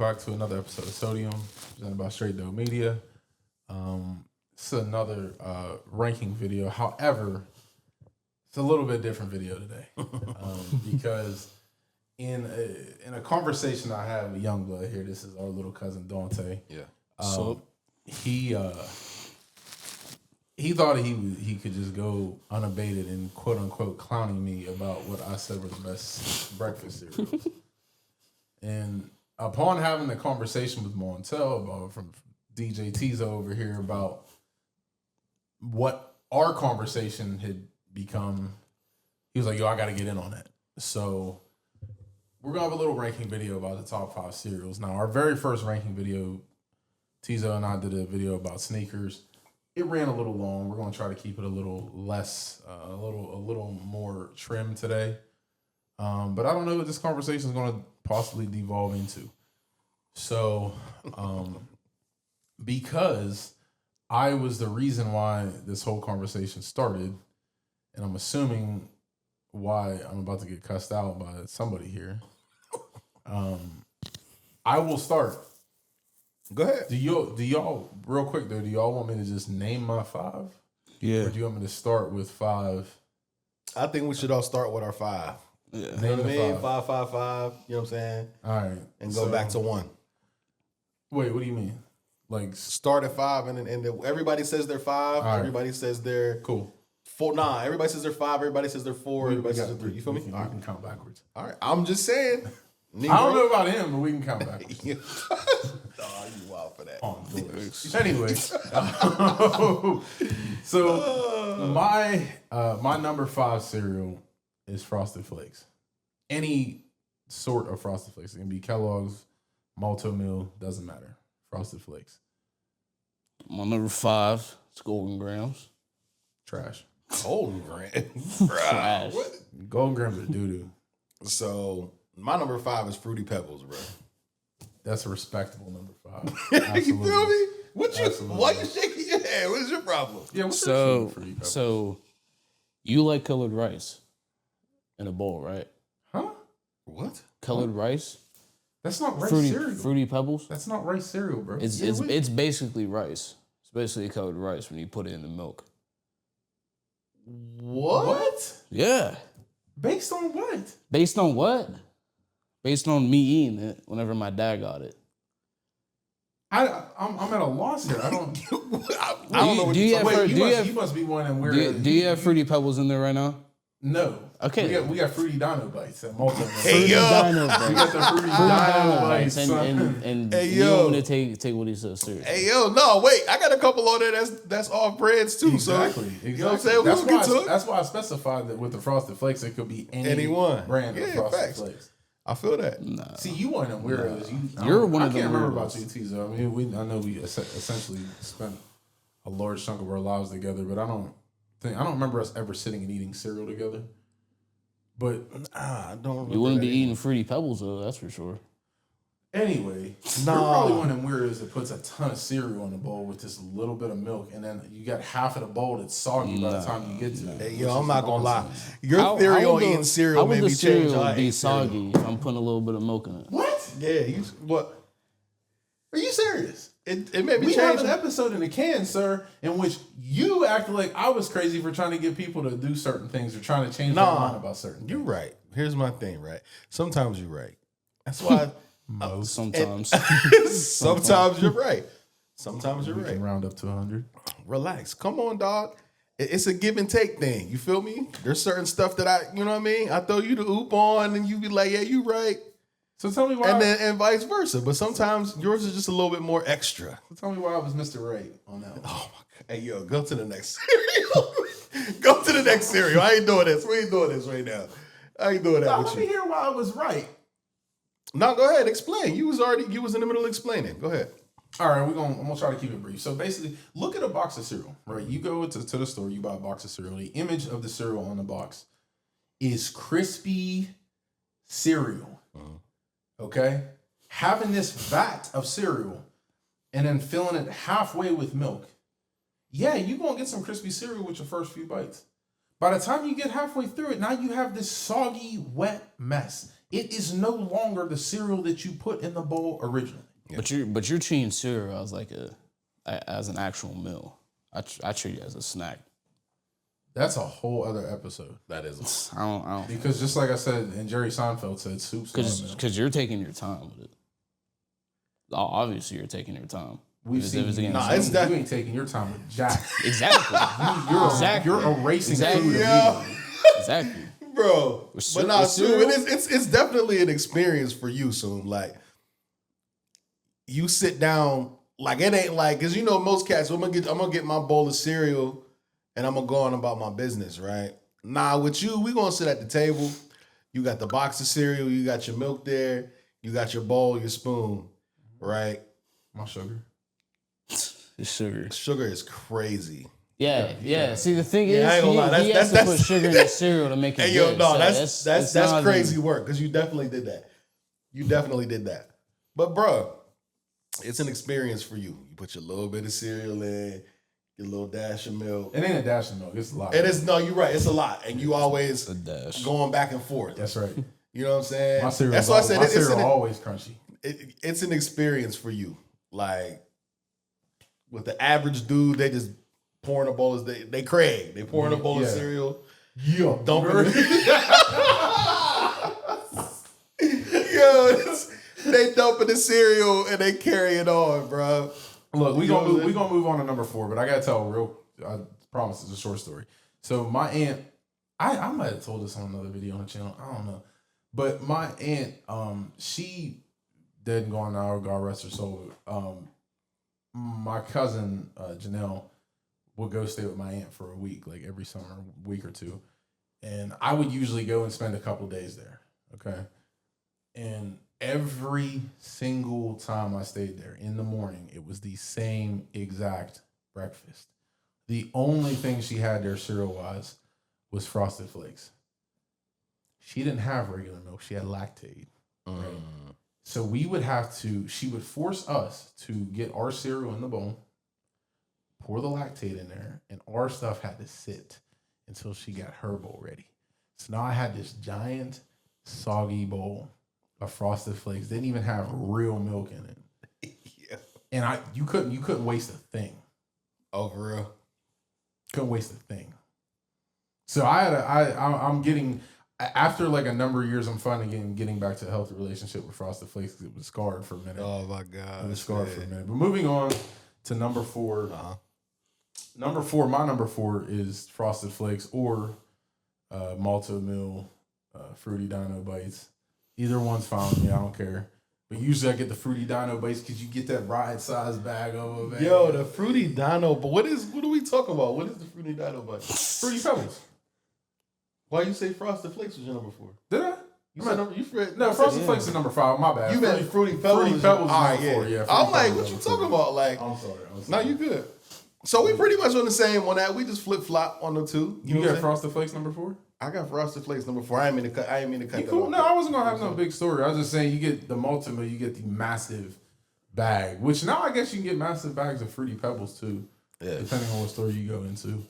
back to another episode of Sodium, presented by Straight Dope Media. It's another ranking video. However, it's a little bit different video today because in a conversation I had with Youngblood here, this is our little cousin Dante. Yeah. He thought he could just go unabated and quote unquote clowning me about what I said were the best breakfast cereals. And upon having the conversation with Montel about from DJ Teazo over here about what our conversation had become, he was like, "Yo, I got to get in on that." So we're gonna have a little ranking video about the top 5 cereals. Now, our very first ranking video, Teazo and I did a video about sneakers. It ran a little long. We're gonna try to keep it a little less, a little more trim today. But I don't know what this conversation is gonna possibly devolve into. So, because I was the reason why this whole conversation started, and I'm assuming why I'm about to get cussed out by somebody here. I will start. Go ahead. Do y'all real quick though? Do y'all want me to just name my 5? Yeah. Or do you want me to start with 5? I think we should all start with our 5. Yeah. You know what I mean? 5, 5, 5. You know what I'm saying? All right. And go back to 1. Wait, what do you mean? Like start at 5 and everybody says they're 5. Right. Everybody says they're cool. 4. Nah, everybody says they're 5. Everybody says they're 4. Everybody says they're 3. You feel me? I can count backwards. All right. I'm just saying. I don't know about him, but we can count backwards. You wild for that. Anyway, so my number 5 cereal is Frosted Flakes. Any sort of Frosted Flakes. It can be Kellogg's, Malto Meal, doesn't matter. Frosted Flakes. My number 5 is Golden Grams. Trash. Golden Grams. Trash. What? Golden Grams are doo-doo. So my number 5 is Fruity Pebbles, bro. That's a respectable number 5. You feel me? Absolutely. Why you shaking your head? What is your problem? Yeah, what's your Fruity Pebbles? So you like colored rice in a bowl, right? Huh? What? Colored rice? That's not rice cereal. Fruity Pebbles? That's not rice cereal, bro. It's basically rice. It's basically colored rice when you put it in the milk. What? Yeah. Based on what? Based on what? Based on me eating it whenever my dad got it. I'm at a loss here. I don't know. You must be one of them weird. Do you have Fruity Pebbles in there right now? No. Okay. We got Fruity Dino Bites at Malto. Hey, yo. We got the Fruity Dino Bites. And hey, you yo. want me to take what he says seriously. Hey, yo, no, wait. I got a couple on there that's off brands too. Exactly. So, you know what I'm saying? That's why I specified that with the Frosted Flakes, it could be anyone brand of Frosted facts. Flakes. I feel that. Nah. See, you one of them weirdos. You're one of them. them I can't remember weirdos. about you, Teazo. I mean, I know we essentially spent a large chunk of our lives together, but I don't remember us ever sitting and eating cereal together. But I don't remember. You wouldn't be eating Fruity Pebbles though, that's for sure. anyway, you're probably one of them weirdos that puts a ton of cereal in the bowl with just a little bit of milk, and then you got half of the bowl that's soggy by the time you get to it. Hey, yo, I'm not gonna lie. Your theory on eating cereal made me change. How would the cereal be soggy if I'm putting a little bit of milk in it? What? Yeah, what? Are you serious? It made me We change. have an episode in the can, sir, in which you acted like I was crazy for trying to get people to do certain things or trying to change their mind about certain things. You're right. Here's my thing, right? Sometimes you're right. That's why. Sometimes. Sometimes you're right. Sometimes you're We right. can round up to 100. Relax. Come on, dog. It's a give and take thing. You feel me? There's certain stuff that you know what I mean? I throw you the oop on and you be like, yeah, you right. So tell me why. And vice versa. But sometimes yours is just a little bit more extra. So tell me why I was Mr. Right on that one. Oh my God. Hey, yo, go to the next cereal. Go to the next cereal. I ain't doing this. We ain't doing this right now. I ain't doing that Now, with let you. me hear why I was right. No, go ahead. Explain. You was in the middle of explaining. Go ahead. All right, I'm gonna try to keep it brief. So basically, look at a box of cereal, right? You go to the store, you buy a box of cereal. The image of the cereal on the box is crispy cereal. Okay? Having this vat of cereal and then filling it halfway with milk. Yeah, you're gonna get some crispy cereal with your first few bites. By the time you get halfway through it, now you have this soggy, wet mess. It is no longer the cereal that you put in the bowl originally. But you're treating cereal as like as an actual meal. I treat it as a snack. That's a whole other episode. That is. I don't Because just like I said, and Jerry Seinfeld said, soup's not a meal. because you're taking your time with it. Obviously, you're taking your time. We've If seen it's you, against you ain't taking your time with Jack. Exactly. You're erasing Exactly. food Yeah. immediately. Exactly. Bro, but nah, with Soom, cereal? it's definitely an experience for you, Soom. Like, you sit down, like it ain't like, cause you know most cats, I'm gonna get my bowl of cereal and I'm gonna go on about my business, right? Nah, with you, we gonna sit at the table. You got the box of cereal, you got your milk there, you got your bowl, your spoon, right? My sugar. It's sugar. Sugar is crazy. Yeah. See, the thing I is, ain't gonna lie, he has to put sugar in the cereal to make it Hey, yo, good. no, So that's not crazy even- work because you definitely did that. You definitely did that. But, bro, it's an experience for you. You put your little bit of cereal in, your little dash of milk. It ain't a dash of milk. It's a lot. It is, no, you're right. It's a lot. And you always a dash. going back and forth. That's right. You know what I'm saying? My cereal. That's why I said my it's cereal an, always crunchy. it's an experience for you. Like, with the average dude, they just pouring a bowl of, they Craig. They pouring a bowl of cereal. Yeah, Dumping it. Yo, they dumping the cereal and they carry it on, bro. Look, we gonna move on to number 4, but I gotta tell I promise it's a short story. So my aunt, I might have told this on another video on the channel. I don't know, but my aunt, she dead and gone now. God rest her soul. My cousin Janelle would go stay with my aunt for a week, like every summer, a week or two, and I would usually go and spend a couple days there. Okay, and every single time I stayed there in the morning, it was the same exact breakfast. The only thing she had there cereal-wise was Frosted Flakes. She didn't have regular milk. She had lactate. Right? So she would force us to get our cereal in the bowl, pour the lactate in there, and our stuff had to sit until she got her bowl ready. So now I had this giant, soggy bowl of Frosted Flakes. Didn't even have real milk in it. Yeah. And you couldn't waste a thing. Oh, for real? Couldn't waste a thing. So I'm getting, after like a number of years, I'm finally getting back to a healthy relationship with Frosted Flakes because it was scarred for a minute. Oh, my God. It was scarred for a minute. But moving on to number 4. My number 4 is Frosted Flakes or Malto Meal Fruity Dino Bites. Either one's fine with me. I don't care. But usually I get the Fruity Dino Bites because you get that ride size bag of it. Yo, the Fruity Dino, but what are we talking about? What is the Fruity Dino bite? Fruity Pebbles. Why you say Frosted Flakes was your number 4? Did I? No, Frosted Flakes is number 5. My bad. You meant Fruity Pebbles. Fruity Pebbles is All right, number 4. Yeah. I'm Fruity like, Pebbles what is you number talking 4. about? Like, I'm sorry. no, you good. So we pretty much on the same on that. We just flip flop on the 2. You got Frosted Flakes number 4? I got Frosted Flakes number 4. I ain't mean to cut You that cool? off. No, I wasn't gonna have no big story. I was just saying you get the multiple, you get the massive bag. Which now I guess you can get massive bags of Fruity Pebbles too, depending on what store you go into.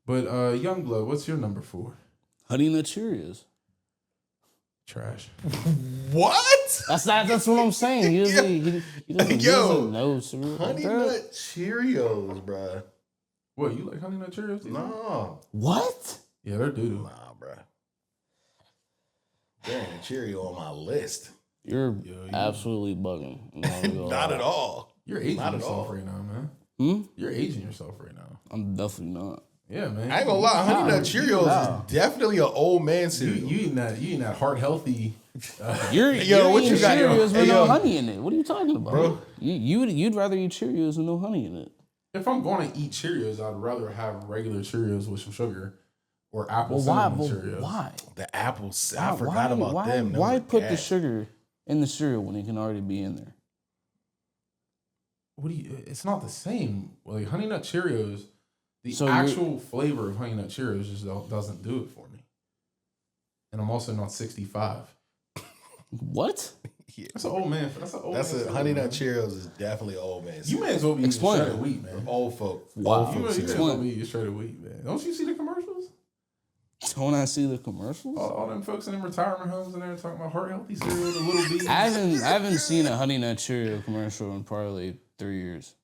But Youngblood, what's your number 4? Honey Nut Cheerios. Trash. What? That's what I'm saying. He doesn't know cereal. Honey Nut Cheerios, bruh. What, you like Honey Nut Cheerios? No. What? Yeah, they're doo-doo. Nah, bruh. There ain't a Cheerio on my list. You're absolutely bugging. Not at all. You're aging Not at yourself all. right now, man. Hmm? You're aging yourself right now. I'm definitely not. Yeah, man. I ain't gonna lie, Honey Nut Cheerios is definitely an old man cereal. You eating that heart healthy. You're what eating you got, yo? Cheerios with Hey, no yo. honey in it. What are you talking about, Bro. You'd rather eat Cheerios with no honey in it. If I'm going to eat Cheerios, I'd rather have regular Cheerios with some sugar or apple Well, why? cinnamon Well, Cheerios. why? The apples, I forgot about them. Those Why are put the gas. sugar in the cereal when it can already be in there? It's not the same. Like Honey Nut Cheerios, the So actual flavor of Honey Nut Cheerios just doesn't do it for me. And I'm also not 65. What? That's an old man. That's a Honey Nut Cheerios is definitely an old man You cereal. may as well be eating Explain. shredded wheat, man. Old folk. Wow. Old You folk may as cereal. well be eating shredded wheat, man. Don't you see the commercials? Don't I see the commercials? All them folks in them retirement homes and they're talking about heart healthy cereal, the little bees. I haven't seen a Honey Nut Cheerio commercial in probably 3 years.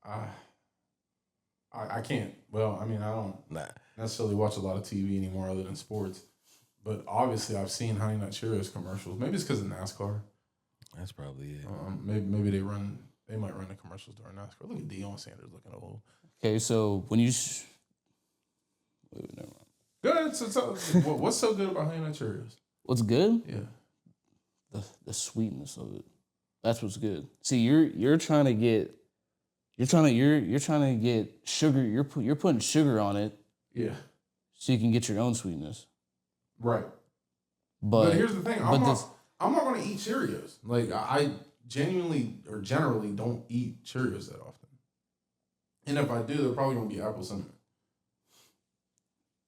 I can't. Well, I mean, I don't necessarily watch a lot of TV anymore other than sports. But obviously, I've seen Honey Nut Cheerios commercials. Maybe it's because of NASCAR. That's probably it. Maybe they might run the commercials during NASCAR. Look at Deion Sanders looking old. Okay, so when you... Wait, never mind. Good. So what's so good about Honey Nut Cheerios? What's good? Yeah. The sweetness of it. That's what's good. See, you're trying to get sugar. You're putting sugar on it. Yeah. So you can get your own sweetness. Right. But here's the thing. I'm not going to eat Cheerios. Like I genuinely or generally don't eat Cheerios that often. And if I do, they're probably going to be apple cinnamon.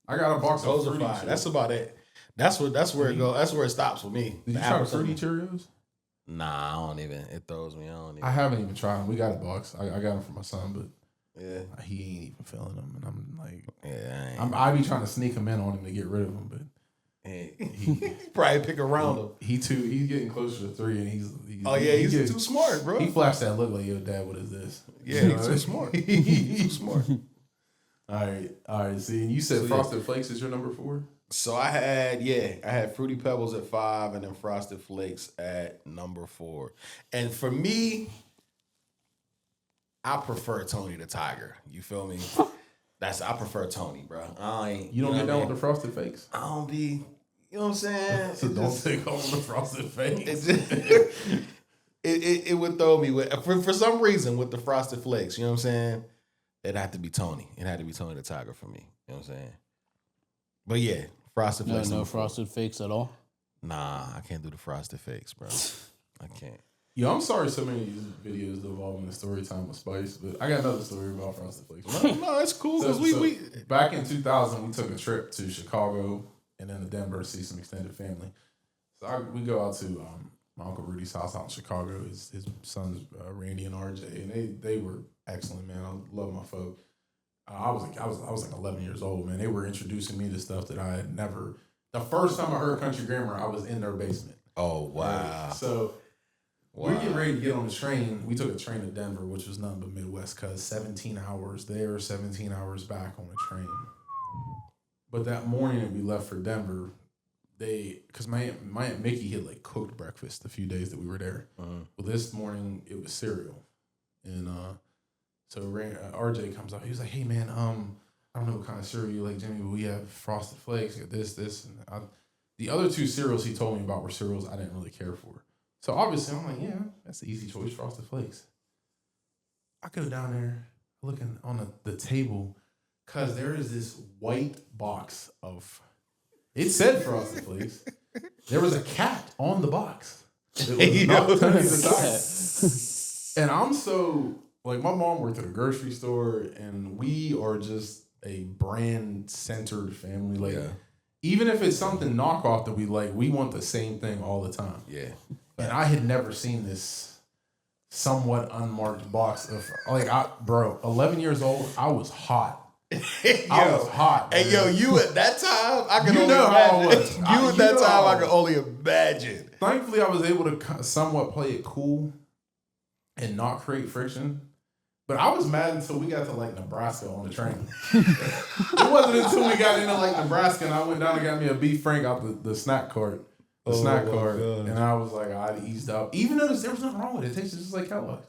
I got a box of Those are fruity fine. Cheerios. That's about it. That's where it goes. That's where it stops with me. Did you try the fruity Cheerios? Nah, I don't even. It throws me. I haven't even tried them. We got a box. I got them for my son, but yeah, he ain't even feeling them. And I'm like, yeah, I be trying to sneak them in on him to get rid of them, but he probably pick around him. He's getting closer to 3, and he's he's too smart, bro. He flashed that look like, yo, Dad, what is this? Yeah, he's too smart. He's too smart. All right. See, and you said Frosted Flakes is your number 4? So I had Fruity Pebbles at 5 and then Frosted Flakes at number 4. And for me, I prefer Tony the Tiger. You feel me? I prefer Tony, bro. You don't get down with the Frosted Flakes? I don't be, you know what I'm saying? So don't take on the Frosted Flakes. It would throw me for some reason with the Frosted Flakes. You know what I'm saying? It'd have to be Tony. It had to be Tony the Tiger for me. You know what I'm saying? But yeah, Frosted Flakes. No Frosted Flakes at all? Nah, I can't do the Frosted Flakes, bro. I can't. Yo, I'm sorry so many of these videos evolve into story time with Spice, but I got another story about Frosted Flakes. No, it's cool because we back in 2000 we took a trip to Chicago and then to Denver to see some extended family. So we go out to my Uncle Rudy's house out in Chicago. His sons Randy and RJ, and they were excellent, man. I love my folk. I was like 11 years old, man. They were introducing me to stuff that I had never. The first time I heard country grammar, I was in their basement. Oh wow! Right? So we're getting ready to get on the train. We took a train to Denver, which was nothing but Midwest, cause 17 hours there, 17 hours back on the train. But that morning that we left for Denver, because my Aunt Mickey had like cooked breakfast the few days that we were there. Well, this morning it was cereal, and so RJ comes up. He was like, "Hey man, I don't know what kind of cereal you like, Jimmy, but we have Frosted Flakes, got this, and the other 2 cereals he told me about were cereals I didn't really care for. So obviously I'm like, yeah, that's the easy choice, Frosted Flakes. I go down there looking on the table because there is this white box of. It said Frosted Flakes. There was a cat on the box. It was not Tony the Tiger. And I'm so, like, my mom worked at a grocery store, and we are just a brand-centered family. Like, even if it's something knockoff that we like, we want the same thing all the time. Yeah. And I had never seen this somewhat unmarked box of, like, 11 years old, I was hot. I was hot. Hey, yo, you at that time, I can You only know imagine. how I was. You at that time, I can only imagine. Thankfully, I was able to somewhat play it cool and not create friction. But I was mad until we got to, like, Nebraska on the train. It wasn't until we got into, like, Nebraska and I went down and got me a beef frank out the snack cart. Snack cart. God. And I was like, I eased up. Even though there was nothing wrong with it. It tasted just like Kellogg's.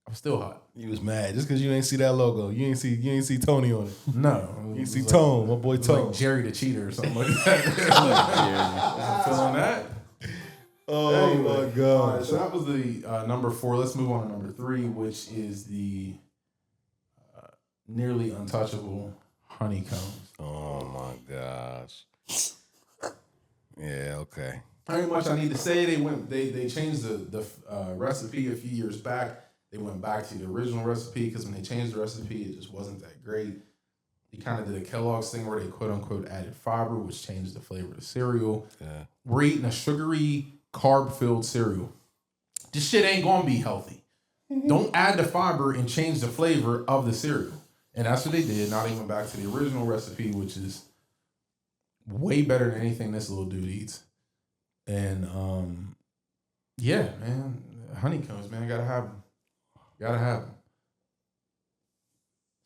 I'm still hot. You was mad just because you ain't see that logo. You ain't see Tony on it. No. You see Tone, my boy Tone. Like Jerry the Cheater or something like that. Feeling that? Oh anyway, my God. Right, so that was the number 4. Let's move on to number 3, which is the nearly untouchable honeycombs. Oh my gosh. Yeah, okay. Very much I need to say they changed the recipe a few years back. They went back to the original recipe because when they changed the recipe, it just wasn't that great. They kind of did a Kellogg's thing where they quote unquote added fiber, which changed the flavor of the cereal. Yeah. We're eating a sugary, carb-filled cereal. This shit ain't gonna be healthy. Don't add the fiber and change the flavor of the cereal. And that's what they did. Now they went back to the original recipe, which is way better than anything this little dude eats. And yeah, man, honeycombs, man, gotta have them. Gotta have them.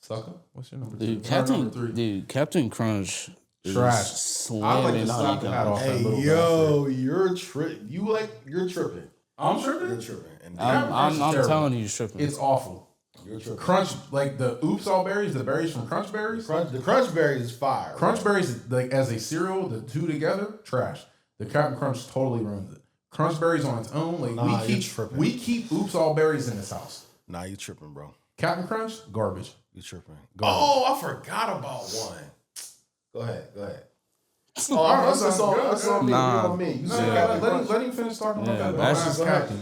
Sucker, what's your number? Dude, two? Or number three? Captain Crunch is Trash. I'd like to slamming slap the hat off that Hey, little yo, you're tripping. You're tripping. I'm tripping. You're tripping. And I'm terrible. telling you, you're tripping. It's awful. you're tripping. Crunch, like the Oops All Berries, the berries from Crunch Berries. The Crunch Berries is fire. Crunch Berries, like as a cereal, the two together, trash. The Captain Crunch totally ruins it. Crunch Berries on its own, like Nah, you're tripping. we keep Oops All Berries in this house. Nah, you tripping, bro. Captain Crunch, garbage. You tripping. Garbage. Oh, I forgot about one. Go ahead. Alright, That's on me. Nah. On me. You No, said Yeah. Captain let him finish talking about Yeah, that. that's That's just- captain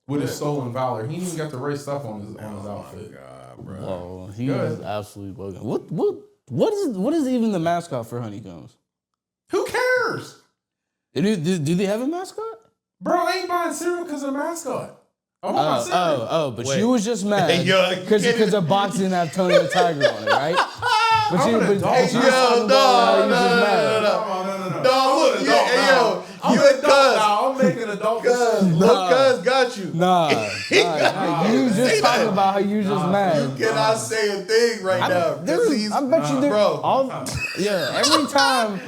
with his stolen valor. He didn't even got the right stuff on his outfit. God, bro. Oh, he Go is ahead. absolutely bugging. What is even the mascot for Honeycombs? Who cares, Do they have a mascot? bro? I ain't buying cereal because of the mascot. I want my cereal. But Wait. you was just mad Hey, yo, you because can't the box didn't have Tony the Tiger on it, right? But I'm you an was adult. talking Hey, yo, about how no, you just no, mad. No. No, look, I'm an yeah, adult hey, now. yo, I'm you an and adult Cuz. now. I'm making adult Cuz, decisions. look, Cuz got you. Nah, you Say just talking that. about how you just mad. You cannot say a thing right now. I bet you there, bro. every time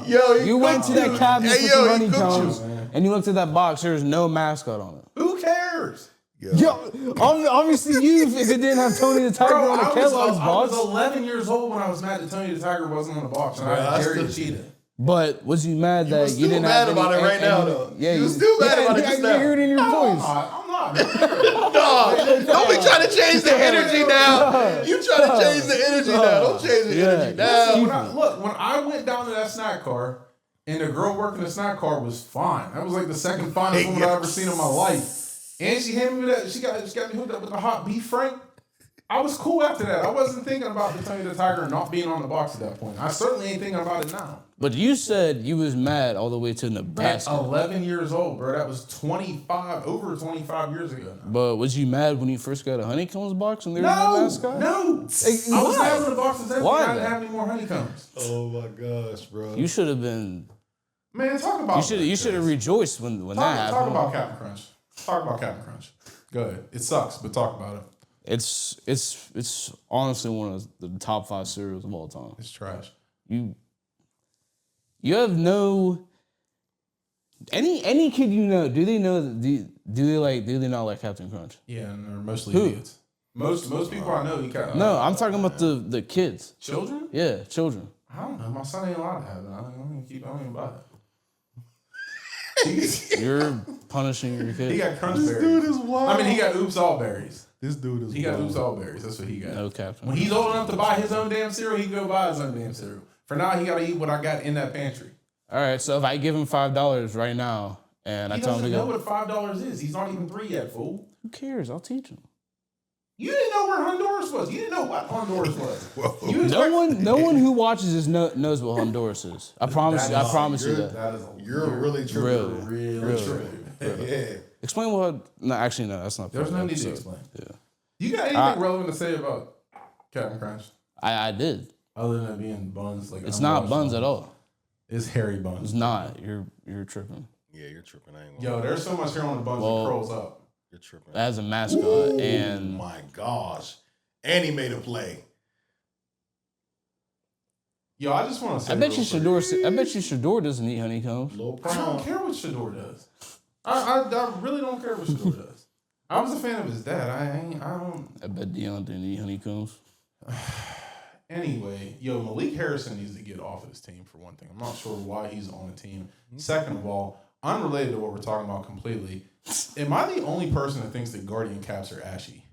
Yo, you went to that cabinet Hey, for some yo, he cooked honeycombs you. and you looked at that box, there's no mascot on it. Who cares? Yo, obviously you, if it didn't have Tony the Tiger Bro, on the I Kellogg's was box. 11 years old when I was mad that Tony the Tiger wasn't on the box, and Bro, I I had Jerry the still- Cheetah. But was you mad that was you still didn't mad have about any- it right now, though. Yeah, You was still mad about it just I now. hear it in your voice. I'm not. Don't be trying to change the energy now. You trying to change the energy now. Don't change the energy now. When I went down to that snack car, and the girl working the snack car was fine. That was like the second finest woman I've ever seen in my life. And she handed me that. She got me hooked up with the hot beef frank. I was cool after that. I wasn't thinking about the Tony the Tiger not being on the box at that point. I certainly ain't thinking about it now. But you said you was mad all the way to At Nebraska. 11 years old, bro. That was over 25 years ago now. But was you mad when you first got a honeycombs box and there was no mascot? No. I was mad when the box was empty. Why I didn't then? have any more honeycombs. Oh my gosh, bro. You should have been. Man, talk about You should have rejoiced when that Talk happened. about Captain Crunch. Talk about Captain Crunch. Go ahead. It sucks, but talk about it. It's honestly one of the top 5 cereals of all time. It's trash. You have no any kid you know. Do they know that? Do they not like Captain Crunch? Yeah, and they're mostly Who? idiots. Most people I know, No, I'm talking about the kids. children. Yeah, children. I don't know. My son ain't allowed to have it. I don't even buy it. You're punishing your He kid. got crunch This berries. dude is wild. I mean, he got Oops All Berries. This dude is He got wild. Oops All Berries. That's what he got. No Captain. When he's old enough to buy his own damn cereal, he can go buy his own damn cereal. For now, he got to eat what I got in that pantry. All right, so if I give him $5 right now and I He tell him doesn't to know go, what $5 is. He's not even 3 yet, fool. who cares? I'll teach him. You didn't know where Honduras was. You didn't know what Honduras was. You No one who watches this knows what Honduras is. I promise you. I promise you that. That is You're really tripping. Really. tripping. Yeah. Explain what. No, actually, no. That's not. There's for no the need to episode. explain. Yeah, You got anything relevant to say about Captain Crunch? I did. Other than it being buns, like It's not buns at all. It's hairy It's buns. not. You're tripping. Yeah, you're tripping. I ain't gonna Yo, there's so much hair on the buns Well, that curls up. You're tripping. As a mascot, Oh and my gosh. And he made a play. Yo, I just want to say. I bet you real quick, Shador doesn't eat honeycombs. Low I don't prime. care what Shador does. I really don't care what Shador does. I was a fan of his dad. I don't. I bet Deion didn't eat honeycombs. Anyway, yo, Malik Harrison needs to get off of this team for one thing. I'm not sure why he's on the team. Second of all, unrelated to what we're talking about completely, am I the only person that thinks that Guardian caps are ashy?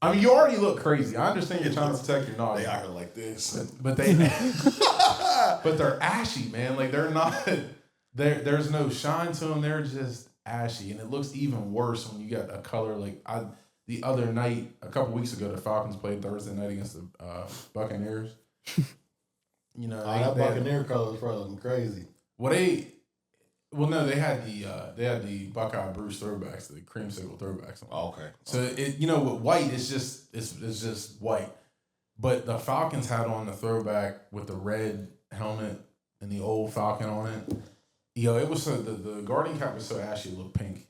I mean, you already look crazy. I understand you're trying to protect your knowledge. They out here like this. But they're ashy, man. Like they're not. There's no shine to them. They're just ashy, and it looks even worse when you got a color like the other night, a couple weeks ago, the Falcons played Thursday night against the Buccaneers. You know, That Buccaneer color is probably looking crazy. They had the Buckeye Bruce throwbacks, the creamsicle throwbacks. Oh, okay. So with white, it's just white. But the Falcons had on the throwback with the red helmet and the old Falcon on it. Yo, it was the Guardian cap was so ashy it looked pink.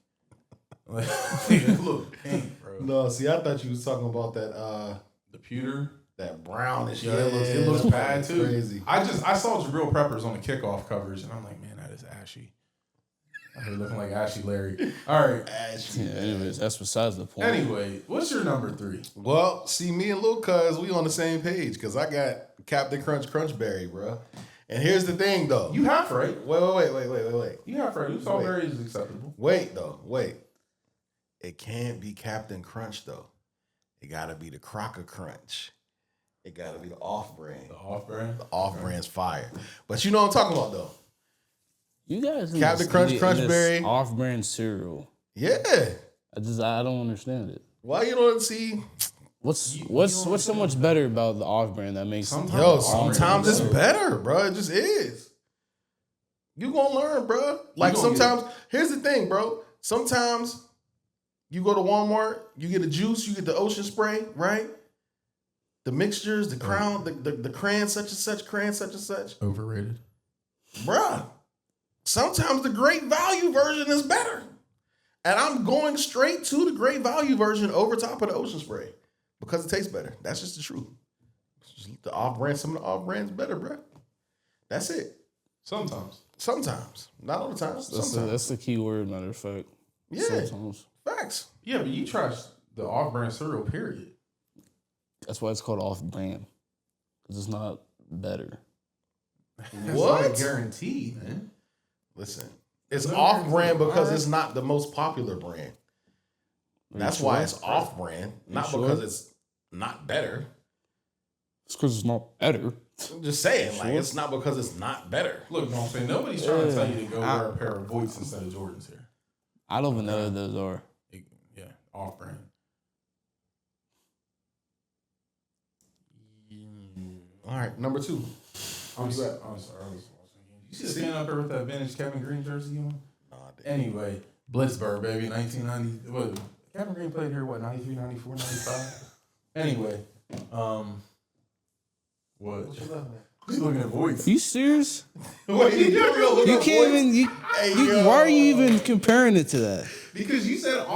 Like, it looked pink, bro. No, see, I thought you was talking about that The pewter. that brownish. Yeah, it looks bad too. Crazy. I saw Jabril Peppers on the kickoff coverage, and I'm like, man, that is ashy. I heard looking like Ashy Larry. All right. Ashy. Yeah, anyways, that's besides the point. Anyway, what's your number 3? Well, see, me and Lil Cuz, we on the same page because I got Captain Crunchberry, bro. And here's the thing, though. You have right. Wait. You have right. Strawberry is acceptable. Wait. It can't be Captain Crunch, though. It got to be the Crocker Crunch. It got to be the off-brand. The off-brand? The off-brand's fire. But you know what I'm talking about, though. You guys Captain Crunchberry. Off-brand cereal. Yeah. I don't understand it. Why you don't see... What's so much better about the off-brand that makes... Sometimes it's better, bro. It just is. You gonna learn, bro. Like sometimes... Here's the thing, bro. Sometimes you go to Walmart, you get a juice, you get the Ocean Spray, right? The mixtures, the crown, the crayon such and such, crayon such and such. Overrated. Bruh. Sometimes the Great Value version is better. And I'm going straight to the Great Value version over top of the Ocean Spray because it tastes better. That's just the truth. The off-brand, some of the off-brands better, bruh. That's it. Sometimes. Not all the time. That's the key word, matter of fact. Yeah. Sometimes. Facts. Yeah, but you trash the off-brand cereal, period. That's why it's called off-brand. Because it's not better. What? It's not guaranteed, man. Listen, it's off-brand because it's not the most popular brand. That's why it's off-brand, not because it's not better. It's because it's not better. I'm just saying, like, it's not because it's not better. Look, no, I'm saying nobody's trying to tell you to go wear a pair of Voits instead of Jordans here. I don't even know what those are. Yeah, off-brand. All right, number 2. I'm sorry. You see the stand up there with that vintage Kevin Green jersey on? Nah, Anyway, Blitzburg, baby, 1990. What? Kevin Green played here, what, 93, 94, 95? Anyway, what? He's looking at Voits. You serious? Wait, You can't even. Why are you even comparing it to that? Because you said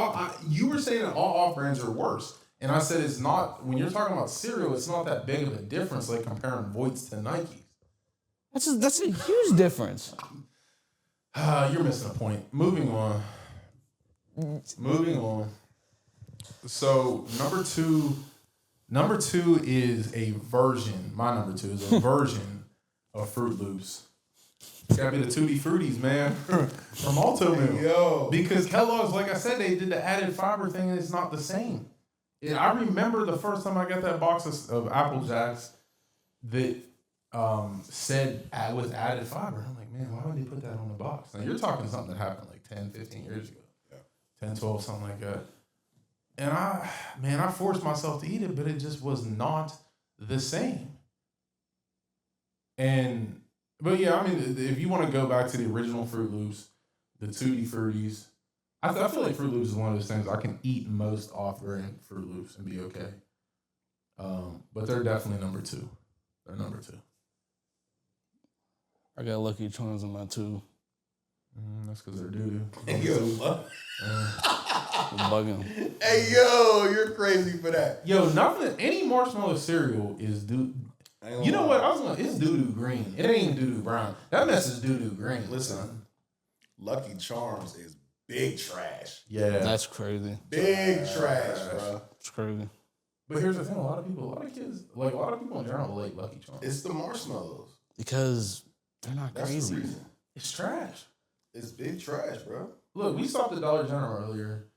you were saying that all off brands are worse, and I said it's not. When you're talking about cereal, it's not that big of a difference, like comparing Voits to Nike. That's a huge difference. You're missing a point. Moving on. So number two is a version. My number 2 is a version of Fruit Loops. It's gotta be the Tutti Fruities, man, from Alto Mill. Yo. Because Kellogg's, like I said, they did the added fiber thing, and it's not the same. And I remember the first time I got that box of Apple Jacks that said with added fiber. I'm like, man, why would they put that on the box? Now, you're talking something that happened like 10, 15 years ago. 10, 12, something like that. And I forced myself to eat it, but it just was not the same. But yeah, I mean, if you want to go back to the original Fruit Loops, the Tutti Fruities, I feel like Fruit Loops is one of those things I can eat most off-brand Fruit Loops and be okay. But they're definitely number 2. They're number 2. I got Lucky Charms in my 2. That's because they're doo-doo. Hey, yo, Bugging. hey, yo, you're crazy for that. Yo, any marshmallow cereal is doo. You know what? It's doo-doo green. It ain't doo-doo brown. That mess is doo-doo green. Listen, Lucky Charms is big trash. Yeah. That's crazy. Big trash, bro. It's crazy. But here's the thing: a lot of people in general like Lucky Charms. It's the marshmallows. Because they're not That's crazy. the reason. It's trash. It's big trash, bro. Look, we stopped at Dollar General earlier.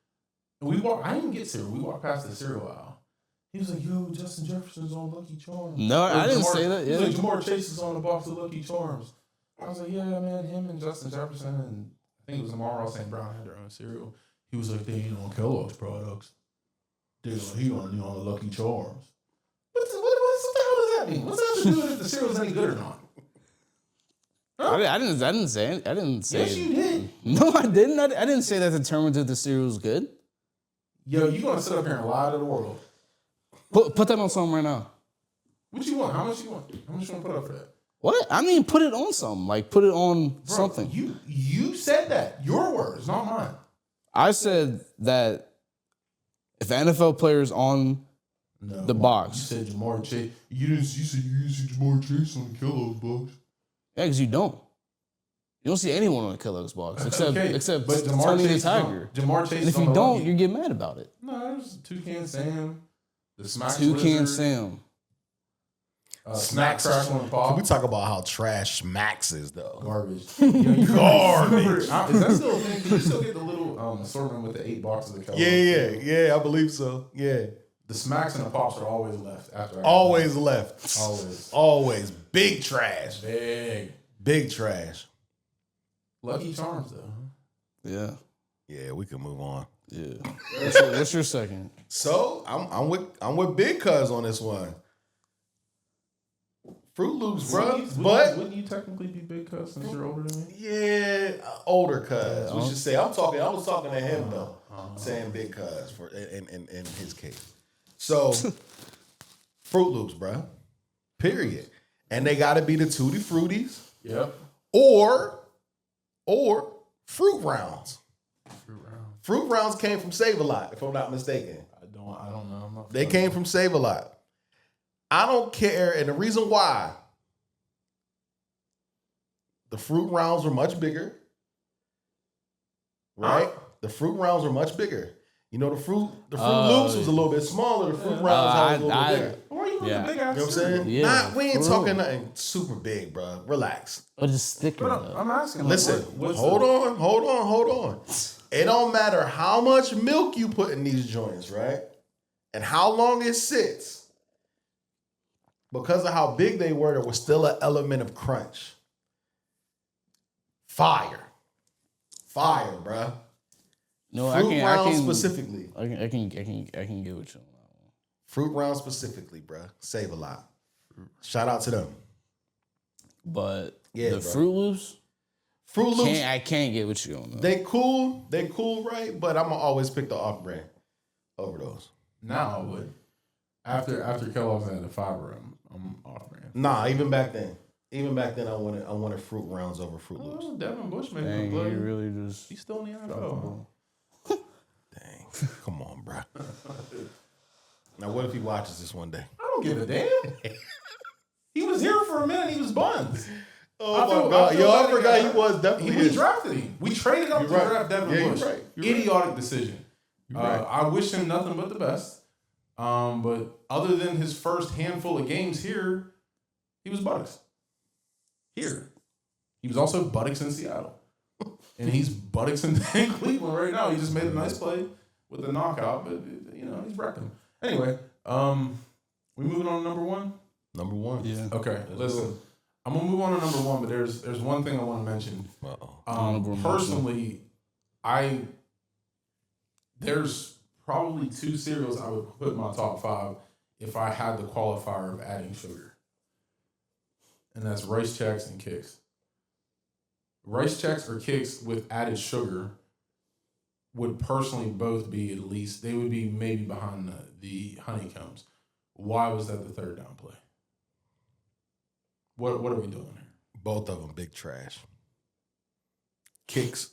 And I didn't get cereal. We walked past the cereal aisle. He was like, yo, Justin Jefferson's on Lucky Charms. No, I didn't say that. Yeah. He was like, Jamar Chase is on the box of Lucky Charms. I was like, yeah, man, him and Justin Jefferson and I think it was Amara St. Brown had their own cereal. He was like, they ain't on Kellogg's products. He on the Lucky Charms. What the hell does that mean? What's that have to do with if the cereal's any good or not? Huh? I didn't say it. I didn't say Yes, it. you did. No, I didn't. I didn't say that determined if the cereal's good. Yo, you gonna sit up here and lie to the world? Put that on something right now. What you want? How much you want? How much you want to put up for that? What? I mean, put it on something. Like, put it on Bro, something. You said that. Your words, not mine. I said that if the NFL player's on the box. You said Jamar Chase. You said you didn't see Jamar Chase on the Kellogg's box. Yeah, because you don't. You don't see anyone on the Kellogg's box except but Tony the Tiger. Jamar Chase. And if you don't, you get mad about it. No, there's Toucan Sam, the Smack Toucan Wizard, Sam. Snack Crackle and Pop. Can we talk about how trash Max is though? Garbage. Garbage. Is that still a thing? Can you still get the little assortment with the 8 boxes of Kellogg's? Yeah, I believe so. Yeah. The Smacks and the Pops are always left after. Always left. Always. Big trash. Big trash. Lucky Charms though. Yeah. Yeah, we can move on. Yeah. What's your second? So I'm with Big Cuz on this one. Fruit Loops, bro. Wouldn't you technically be Big Cuz since you're older than me? Yeah, older Cuz. We should say I was talking to him though, saying Big Cuz for in his case. So Fruit Loops, bro. Period. And they got to be the Tutti Fruities. Yep. Or Fruit Rounds. Fruit Rounds came from Save-A-Lot, if I'm not mistaken. I don't know. They came from Save-A-Lot. I don't care, and the reason why, the Fruit Rounds were much bigger, right? The Fruit Rounds were much bigger. You know, the Fruit Loops was a little bit smaller. The Fruit Rounds was a little bit bigger. Why are you with the big ass? You know what I'm saying? Yeah, We ain't talking nothing super big, bro. Relax. Or just thicker. I'm asking. Listen, hold on. It don't matter how much milk you put in these joints, right? And how long it sits. Because of how big they were, there was still an element of crunch. Fire, bruh. No, Fruit Rounds specifically. I can get with you on that one. Fruit Rounds specifically, bruh. Save-A-Lot. Shout out to them. But Yeah, the bro. Fruit Loops, Loops, I can't get with you on that. they cool, right? But I'm gonna always pick the off-brand over those. Now I would. After Kellogg's had the fiber, I'm off brand. Nah, even back then, I wanted Fruit Rounds over Fruit Loops. Oh, Devin Bush made Dang, me play. he really just. He's still in the NFL. Dang, come on, bruh. Now, what if he watches this one day? I don't give a damn. He was here for a minute. He was buns. Oh my God, I forgot he was definitely. We drafted him. We traded up to draft Devin Bush. You're Idiotic decision. right. I wish him nothing but the best. But other than his first handful of games here, he was buttocks. Here. He was also buttocks in Seattle. And he's buttocks in Cleveland right now. He just made a nice play with the knockout, but, he's wrecking. Anyway, we moving on to number one? Number one. Yeah. Okay, listen. I'm going to move on to number one, but there's one thing I want to mention. Personally, there's probably 2 cereals I would put in my top 5 if I had the qualifier of adding sugar. And that's Rice Chex and Kix. Rice Chex or Kix with added sugar would personally both be at least, they would be maybe behind the honeycombs. Why was that the third down play? What are we doing here? Both of them big trash. Kicks,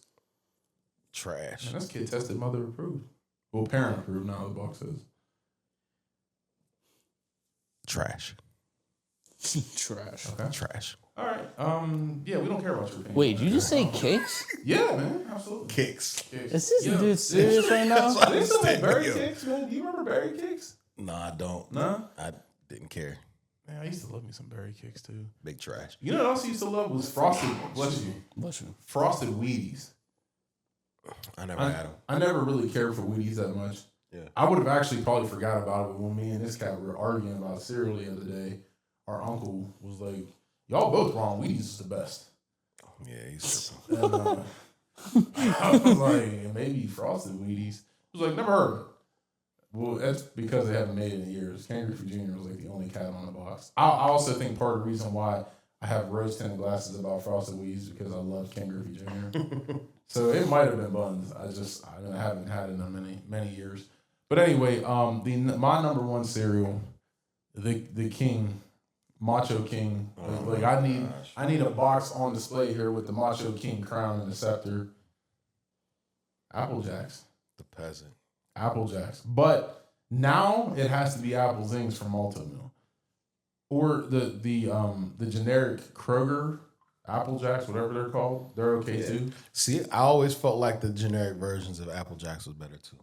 trash. Man, that's kid tested, mother approved. Well, parent approved, now the box says. Trash. Trash. Okay. Trash. All right. Yeah, we don't care about your opinion. Wait, did you just say cakes? Yeah, man. Absolutely. Kicks. Kicks. Is this Yeah. dude serious right now? That's what They I'm still make saying, berry yo. cakes, man. Do you remember berry cakes? No, I don't. No? I didn't care. Man, I used to love me some berry cakes, too. Big trash. You know what else I used to love was frosted, bless you, Bless you. frosted Wheaties. I never had them. I never really cared for Wheaties that much. Yeah. I would have actually probably forgot about it, but when me and this cat were arguing about cereal the other day, our uncle was like, y'all both wrong. Wheaties is the best. Yeah, he's And, I was like, maybe frosted Wheaties. He was like, never heard of it. Well, that's because they haven't made it in years. Ken Griffey Jr. was like the only cat on the box. I also think part of the reason why I have rose-tinted glasses about frosted Wheaties because I love Ken Griffey Jr. So it might have been buns. I haven't had it in many years. But anyway, my number one cereal, the king Macho King. Like I need a box on display here with the Macho King crown and the scepter. Apple Jacks. The peasant. Apple Jacks. But now it has to be Apple Zings from Malto Mill. Or the generic Kroger Apple Jacks, whatever they're called. They're okay too. See, I always felt like the generic versions of Apple Jacks was better too.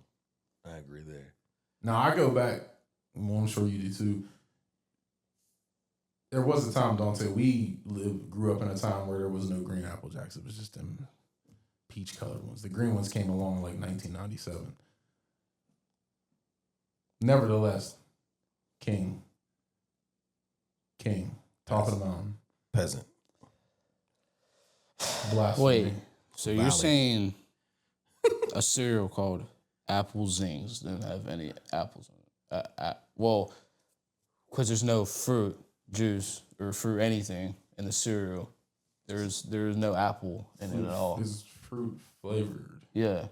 I agree there. Now I go back, well, I'm sure you do too. There was a time, Dante, we grew up in a time where there was no green Apple Jacks. It was just them peach colored ones. The green ones came along in like 1997. Nevertheless, King, top of the mountain, Peasant. blasphemy. Wait, so you're Valley. saying a cereal called Apple Zings didn't have any apples in it? Well, because there's no fruit juice or fruit anything in the cereal. There's no apple in it at all. It's fruit flavored. Yeah.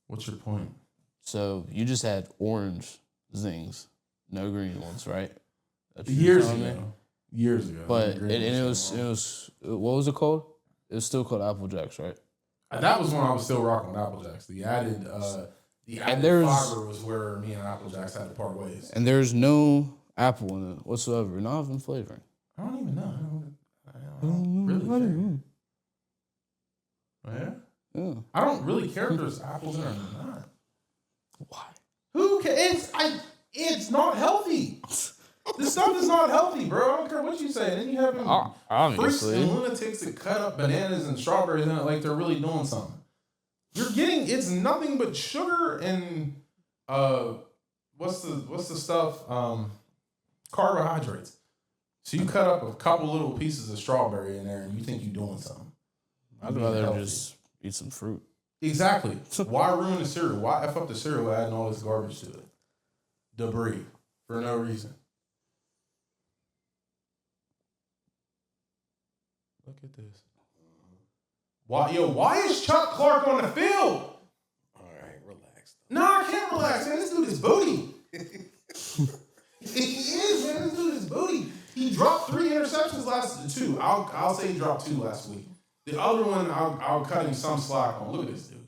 What's your point? So you just had orange Zings, no green ones, right? That's what you're Years telling me? ago. Years ago. But The green it ones came along. was what was it called? It was still called Apple Jacks, right? That was when I was still rocking with Apple Jacks. The added there's- fiber was where me and Apple Jacks had to part ways. And there's no apple in it whatsoever, not even flavoring. I don't even know. I don't really care. Yeah? Yeah. I don't really care if there's apples in it or not. Why? Who cares? It's not healthy. This stuff is not healthy, bro. I don't care what you say. Then you have freaks Obviously. and lunatics that cut up bananas and strawberries in it like they're really doing something. It's nothing but sugar and what's the stuff? Carbohydrates. So you cut up a couple little pieces of strawberry in there and you think you're doing something. I'd Being rather healthy. just eat some fruit. Exactly. Why ruin the cereal? Why F up the cereal by adding all this garbage to it? Debris. For no reason. Look at this. Why is Chuck Clark on the field? All right, relax. No, I can't relax, man. This dude is booty. He is, man. This dude is booty. He dropped 3 interceptions two. I'll say he dropped 2 last week. The other one, I'll cut him some slack on. Look at this dude.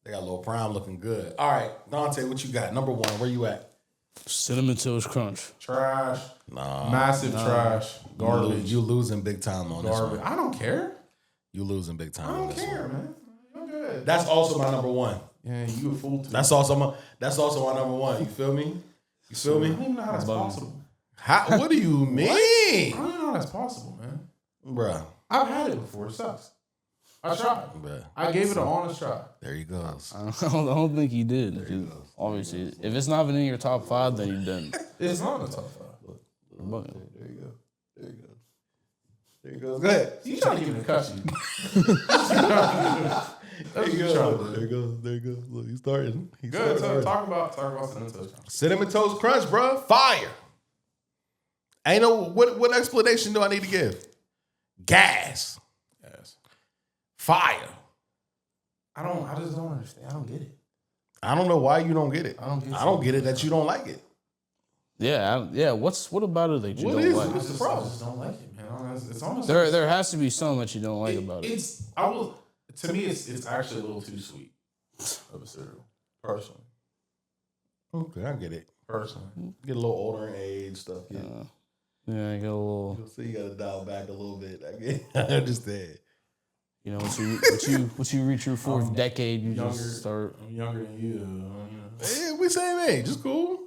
They got a little prime looking good. All right, Dante, what you got? Number 1, where you at? Cinnamon Toast Crunch. Trash. Nah. Massive trash. Garbage. You losing big time on this Garbage. one. I don't care. You losing big time I on don't this care, one. man. I'm good. That's also my number 1. Yeah, you a fool too. That's also my number 1. You feel me? You feel I me? don't even know how that's possible. How, what do you mean? I don't even know how that's possible, man. Bruh. I've had it before. It sucks. I tried. Bruh. I gave it an honest try. There you go. I don't think he did. Obviously, if it's not even in your top 5, then you didn't. It's not a tough five. But There you go. There you go. There you go. Go ahead. You trying to give me a cuss you. There you go. There you go. There you go. Look, he's starting. He's Good. starting So already. talk about Cinnamon Toast Crunch. Cinnamon Toast Crunch, bro. Fire. Ain't no what explanation do I need to give? Gas. Yes. Fire. I just don't understand. I don't get it. I don't know why you don't get it. I don't get I don't get it that you don't like it. yeah. What about it that you What don't is like? it? I just don't like it, man. It's almost There has to be something that you don't like about it. To me it's actually a little too sweet of a cereal. Personally. Okay, I get it. Personally. Get a little older in age, stuff. Yeah. Yeah, I get a little. So you gotta dial back a little bit. I understand. You know, once you reach your 4th decade, you just start. I'm younger than you. Yeah, we same age. It's cool.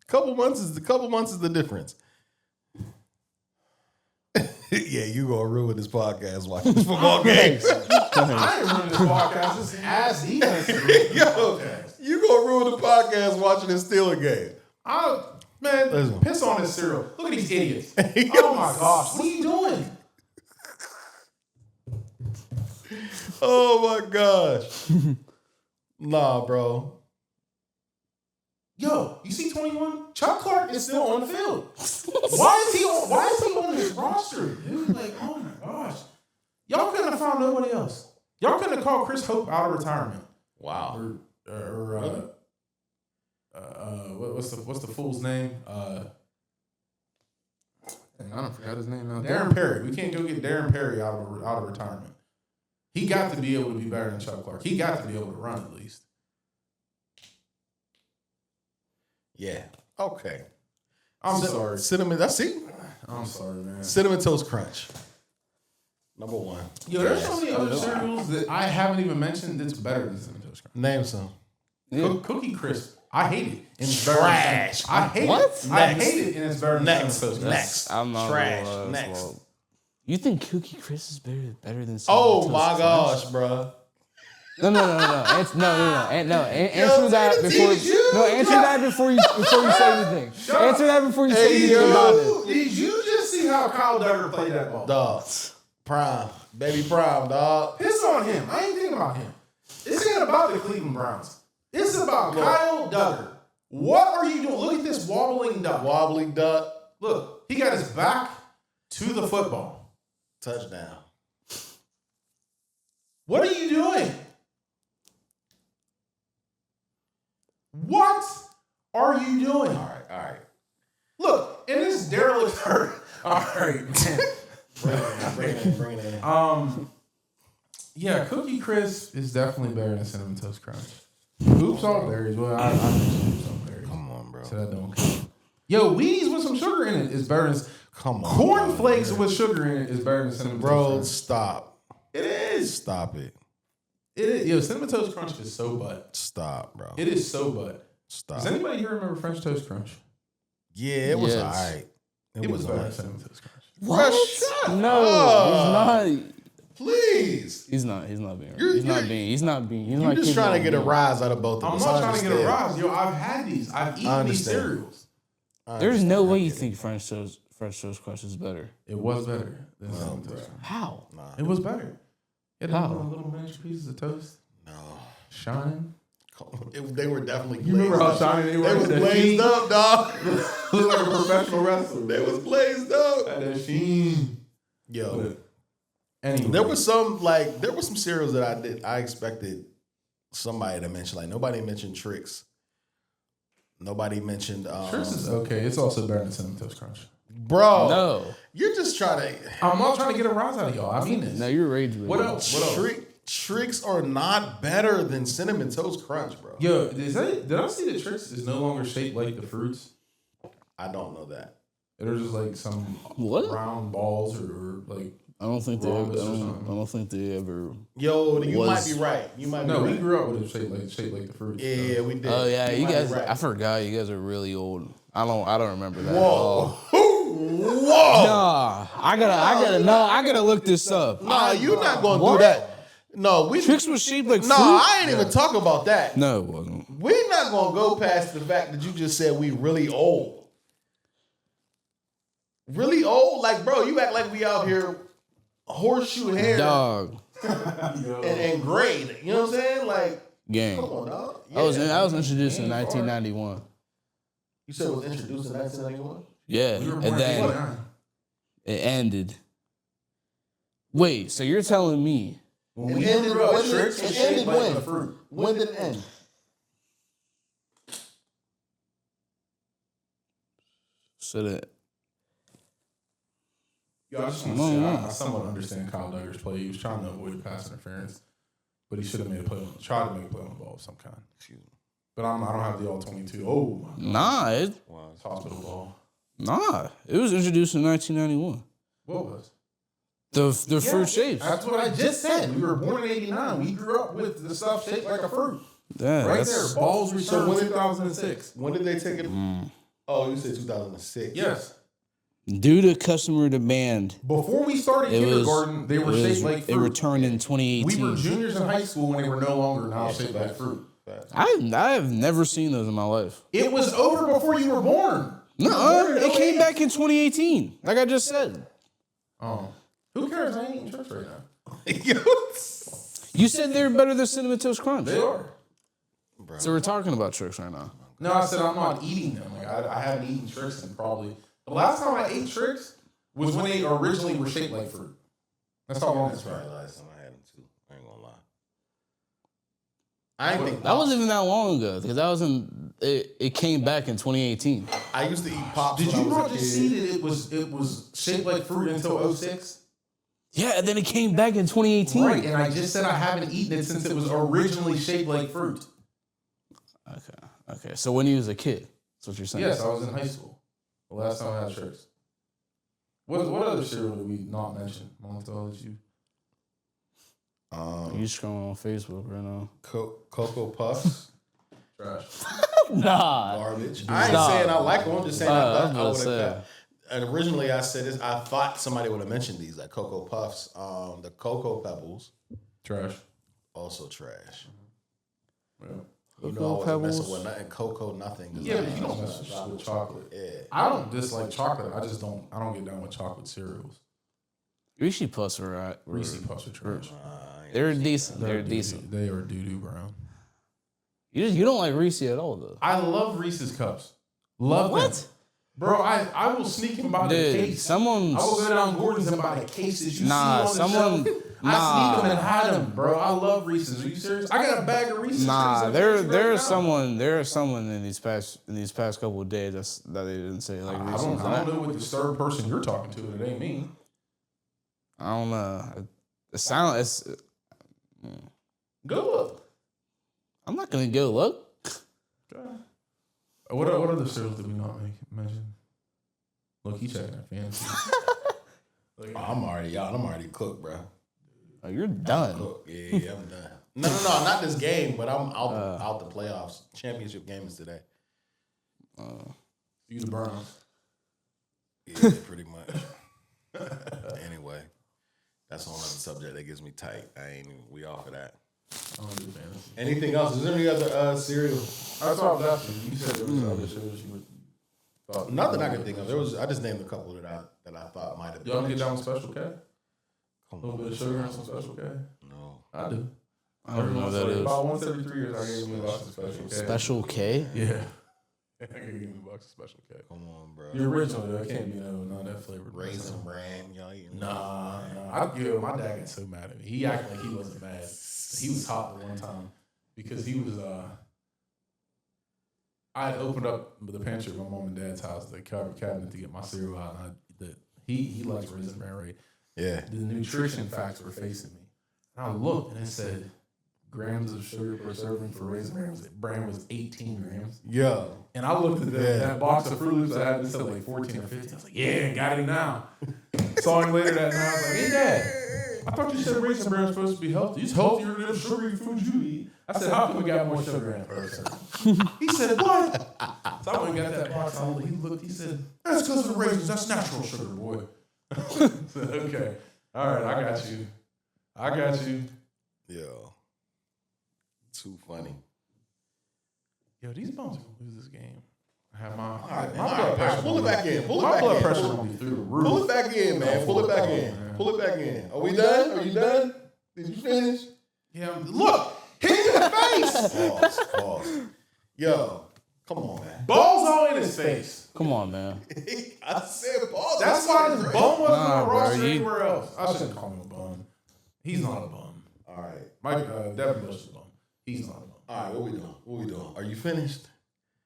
Couple months is the difference. Yeah, you gonna ruin this podcast watching this football game. I ain't ruining this podcast. This ass defense. Yo, you gonna ruin the podcast watching this Steeler game. Man, Listen. piss on this cereal. Look at these idiots. Oh my gosh, what are you doing? Oh my gosh. Nah, bro. Yo, you see 21? Chuck Clark is still on the field. Why is he on this roster? Dude, like, oh my gosh. Y'all couldn't have found nobody else. Y'all couldn't have called Chris Hope out of retirement. Wow. What's the fool's name? I don't forgot his name now. Darren Perry. We can't go get Darren Perry out of retirement. He got to be able to be better than Chuck Clark. He got to be able to run at least. Yeah. Okay. I'm sorry. Cinnamon. That's it. I'm sorry, man. Cinnamon Toast Crunch. Number one. Yo, there's so many other cereals that I haven't even mentioned that's better than Cinnamon Toast Crunch. Name some. Yeah. Cookie Crisp. I hate it. And it's Trash. I hate it. I hate it, and it's better than Cinnamon Toast Crunch. Next. I'm not Trash. gonna lie, that's Next. wild. You think Cookie Crisp is better than Cinnamon Oh Toast my Crunch? gosh, bro. No. Answer that before. No, answer that before you say anything. Answer that before you say anything about it. Did you just see how Kyle Duggar played that ball? Dog. Prime. Baby Prime, dog. Piss on him. I ain't thinking about him. This ain't about the Cleveland Browns. This is about Kyle Duggar. What are you doing? Look at this wobbling duck. Wobbling duck. Look, he got his back to the football. Touchdown. What are you doing? What are you doing? All right. Look, and this derelict hurt. All right, man. Bring it in. Yeah, Cookie Crisp is definitely better than Cinnamon Toast Crunch. Hoops all berries. Well, I mentioned hoops all berries. Come on, bro. So that don't count. Yo, Wheaties with some sugar in it is better than. Come on. Corn Flakes with sugar in it is better than Cinnamon Toast Bro, Crunch. stop. It is. Stop it. It is. Yo, Cinnamon Toast Crunch is so butt. Stop, bro. It is so butt. Stop. Does anybody here remember French Toast Crunch? Yeah, it was Yes. all right. It was better than alright. Cinnamon Toast Crunch. What? Shut No, up. he's not. Please. He's not being. You're He's not being. You're just trying to get a rise out of both of I'm us. not I trying to get a understand. rise. Yo, I've had these. I've eaten these understand. cereals. There's no way you think French Toast Crunch is better. It was better than Cinnamon Toast Crunch. How? It was better. It had How? little miniature pieces of toast. No. Shining. They were definitely You remember how glazed up. shiny they They were? was That glazed sheen? up, dog. Look like a professional wrestler. They was glazed up. Had that sheen. Yo. Anyway. There was some cereals that I expected somebody to mention. Like nobody mentioned Trix. Nobody mentioned Trix is okay. It's also better than Cinnamon Toast Crunch. Bro. No. You're just trying to I'm not trying to get a rise out of y'all. I mean this. No, you're rage with What it. else? What else? Trix are not better than Cinnamon Toast Crunch, bro. Yo, did I see that Trix is no longer shaped like the fruits? I don't know that. They're just like some What? round balls or like. I don't think they ever. Rhombus or something. I don't think they ever. Yo, you Was- might be right. You might No, be we right. grew up with it shaped like the fruits. Yeah, we did. Oh yeah, you might be guys. right. I forgot. You guys are really old. I don't remember that. Whoa. At all. Whoa. Nah, I gotta look this up. Nah, you're not gonna What? do that. No, we. Trix was shaped like No, fruit. I ain't even talking about that. No, it wasn't. We're not gonna go past the fact that you just said we really old. Really old? Like, bro, you act like we out here horseshoe hair Dog and grade. You know what I'm saying? Like, gang. come on, dog. I was introduced in Yeah, 1991. You said it was introduced in 1991? Yeah, We were born and in then 89. it ended. Wait, so you're telling me? When we ended- grew up, when did- Trix it was shaped ended like when? the fruit. When did it end? So that Yo, I just want to say, I somewhat understand Kyle Duggar's play. He was trying to avoid pass interference, but he should have made a play. Tried to make a play on the ball of some kind. But I don't have the all 22. Oh, nah, it's hospital ball. it was introduced in 1991. What was? The fruit shapes. That's what I just said. We were born in 89. We grew up with the stuff shaped like a fruit. Yeah, Right that's- there. Balls returned when in did- 2006. When did they take it? Oh, you said 2006. Yes. Due to customer demand, Before we started it was kindergarten, they were shaped like it fruit. returned in We 2018. were juniors in high school when they were no longer now shaped like fruit. I have never seen those in my life. It was over before you were born. No, it came back in 2018. Like I just said. Oh. Who cares? I ain't eating chips right now. You said they're better than Cinnamon Toast Crunch. They are. So we're talking about tricks right now. No, I said I'm not eating them. Like I haven't eaten tricks in probably the last time I ate tricks was when they originally were shaped like fruit. That's how long it's been. Probably last time I had them too. I ain't gonna lie. I ain't think That wasn't even that long ago because that was in. It came back in 2018. I used to eat Pops. Did when you I was not a just kid. see that it was shaped like fruit until 06? Yeah, and then it came back in 2018. Right, and I just said I haven't eaten it since it was originally shaped like fruit. Okay. So when you was a kid, that's what you're saying. Yes, I was in high school. The last time I had shirts. What other cereal did we not mention amongst all that you? You scrolling on Facebook right now? Cocoa Puffs. Trash. Nah. Garbage. I ain't saying I like them. I'm just saying I would have. say. And originally I said this. I thought somebody would have mentioned these, like Cocoa Puffs. The Cocoa Pebbles, Trash. also trash. Yeah. You know I wasn't messing Pebbles? with nothing. Cocoa, nothing. Yeah, but you don't mess with chocolate. Yeah. I don't dislike chocolate. I don't get down with chocolate cereals. Reese's Puffs were right. Reese's Puffs are trash. They were decent. They were decent. They are doo-doo brown. You don't like Reese's at all though. I love Reese's cups. Love What? them. Bro, I will sneak and buy the Dude, case. someone. I will go down Gordon's and buy the cases you Nah, see on the someone. shelf. I sneak them and hide them, bro. I love Reese's. Are you serious? I got a bag of Reese's. Nah, treats there right now. is someone in these past couple of days that they didn't say like I Reese's. don't know what the third person you're talking to. It ain't me. I don't know. It's. Go look. I'm not gonna go look. What other cereals did we not mention? Look, he checking that fancy. I'm already cooked, bro. Oh, you're done. Cooked. Yeah, I'm done. No, not this game, but I'm out the playoffs. Championship game is today. You the Browns. Yeah, pretty much. Anyway, that's on another subject that gets me tight. We off of that. I don't do fantasy. Anything else? Is there any other cereal? I thought that's what you said. There was other cereals you would. Nothing I can think of. I just named a couple that I thought might have. Y'all get down with Special K? A Come little bit of sugar and some Special K? No. I do. I don't know what that is. About once every 3 years, I gave me a box of Special K. Special K? Yeah. I gave me a box of Special K. Come on, bro. The original, though. It can't be no that flavored. Raisin Bran, y'all eating? Nah. My dad got so mad at me. He acted like he wasn't mad. He was hot the one time because he was I had opened up the pantry at my mom and dad's house, the cabinet, to get my cereal out. And he likes Raisin Bran, right? Yeah. The nutrition facts were facing me. And I looked and it said grams of sugar per serving for Raisin Bran was 18 grams. Yeah. And I looked at that box of Fruit Loops I had, it said like 14 or 15. I was like, yeah, got him now. Saw him later that night. I was like, hey, Dad, I thought you said Raisin Bran was supposed to be healthy. It's healthier than the sugary foods you eat. I said, how come we got more sugar in it per serving? He said, what? So I went and got that box. He looked, he said, that's because of the raisins. That's natural sugar, boy. I said, okay. All right, I got you. Yo. Too funny. Yo, these bums are going to lose this game. I have my All right, pull it back in. My blood pressure will be through the roof. Pull it back in, man. Pull it back in. Pull it back in. Are we done? Are you done? Did you finish? Yeah, look, hit me in the face. Pause. Yo, come on, man. Balls all in his face. Come on, man. I said pause. That's why this bum wasn't on the bro, roster anywhere else. I shouldn't call him a bum. He's not a bum. All right. Mike Devin Bush is a bum. He's not a bum. All right, what we doing? Are you finished?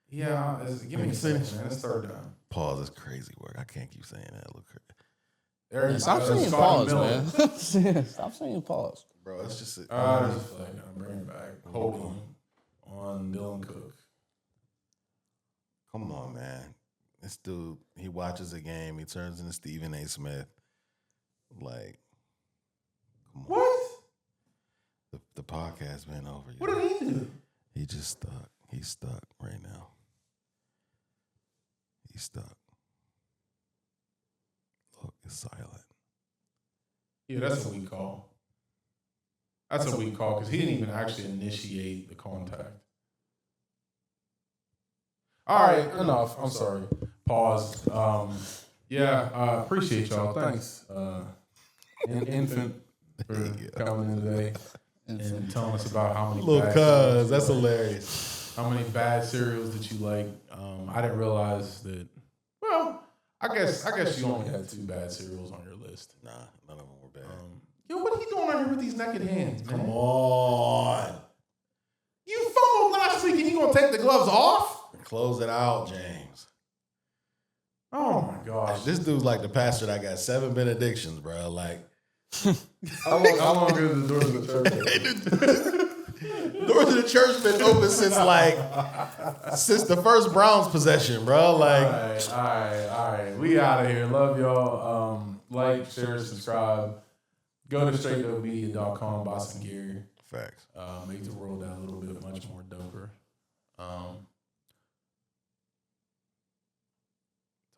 Yeah, give me a finish, man. It's third down. Pause is crazy work. I can't keep saying that. Look, Stop saying pause, man. Stop saying pause. bro, it's just There's a flag down. Bring it back. Hold on Dylan Cook. Come on, man. This dude, he watches a game. He turns into Stephen A. Smith. Like, come on. What? The podcast been over. What did he do? He just stuck. He's stuck right now. He's stuck. Look, it's silent. Yeah, that's a weak call. That's a weak call because he didn't even actually initiate the contact. All right, enough. I'm sorry. Pause. Appreciate y'all. Thanks, Infant, for coming in today and telling us about how many Little cuz, that's hilarious. how many bad cereals that you like. I didn't realize that. Well, I guess you only had 2 bad cereals on your list. Nah, none of them were bad. Yo, what are you doing out here with these naked hands, man? Come on. You fumbled last week and you gonna take the gloves off? Close it out, James. Oh my gosh. This dude's like the pastor that got 7 benedictions, bro. Like, How long is the doors of the church? doors of the church been open since the first Browns possession, bro. Like, All right. We out of here. Love y'all. Like, share, subscribe. Go to straightdopemedia.com, buy some gear. facts. Make the world that little bit much more doper.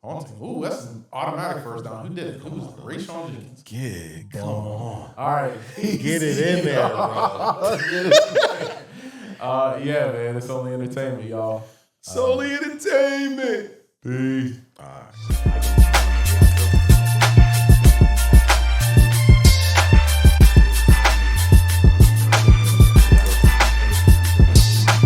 Dante. Ooh, that's an automatic first down. Who did it? Who was it? Rayshawn Jenkins. Yeah, come on. All right. Get it in there, bro. Yeah, man. It's only entertainment, y'all. It's only entertainment. Peace. All right.